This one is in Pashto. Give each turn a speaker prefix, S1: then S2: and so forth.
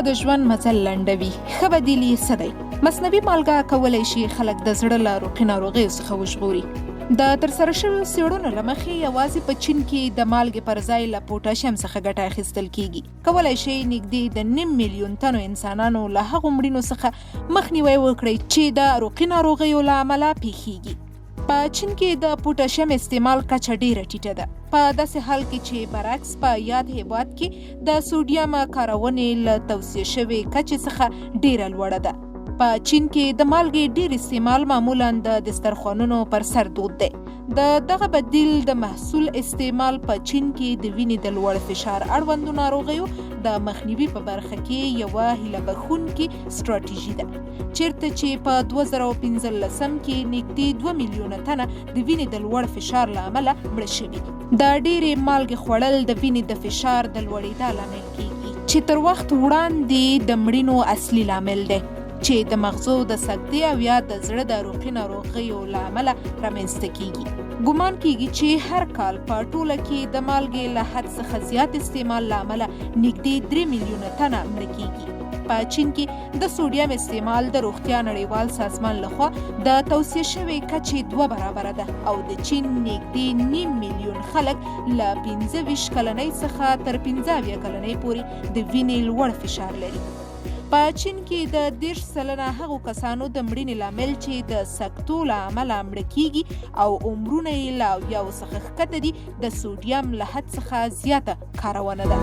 S1: د ژوند مزل لنډوي، ښه بدیل یې څه دی؟ مصنوعي مالګه کولی شي خلک د زړه له روغې ناروغیو څخه وژغوري. د ترسره شویو څېړنو له مخې یوازې په چین کې د مالګې پر ځای له پوټاشیم څخه ګټه اخیستل کیږي. کولی شي نږدې د 9 میلیون تنو انسانانو له هغو مړینو څخه مخنیوی وکړي چې د روغې ناروغیو له امله پیښیږي. په چین کې د پوټاشیم استعمال کچه ډیره ټیټه ده، په داسې حال کې چې برعکس په یاد هیواد کې د سوډیم کارونې له توصیه شوې کچې څخه ډیره لوړه ده. په چین کې د مالګې ډیر استعمال معمولا د دسترخوانونو پر سر دود دی. د دغه بدیل د محصول استعمال په چین کې د وینې د لوړ فشار اړوندو ناروغیو د مخنیوي په برخه کې یوه هیله بښونکې ستراتیژي ده، چیرته چې په 2015 کې نږدې 2 میلیونه تنه د وینې د لوړ فشار له امله مړه شوي. د ډیرې مالګې خوړل د وینې د فشار د لوړېدا لامل کیږي، چې تر وخت وړاندې د مړینو اصلي لامل دی، چې د مغزو د سکتې او یا د زړه د روغې ناروغیو له امله رامنځته کیږي. ګمان کیږي چې هر کال په ټوله کې د مالګې له حد څخه زیات استعمال له امله نږدې 3 میلیونه تنه مړه کیږي. په چین کې د سوډیم استعمال د روغتیا نړیوال سازمان لخوا د توصیه شوې کچې 2 برابره ده او د چین نږدې 9 میلیون خلک له 25 کلنۍ څخه تر 15 کلنۍ پورې د وینې لوړ فشار لري. په چین کې د 10% هغو کسانو د مړینې لامل چې د سکتو له امله مړه کیږي او عمرونه یې له 1 څخه ښکته دي د سوډیم له حد څخه زیاته کارونه ده.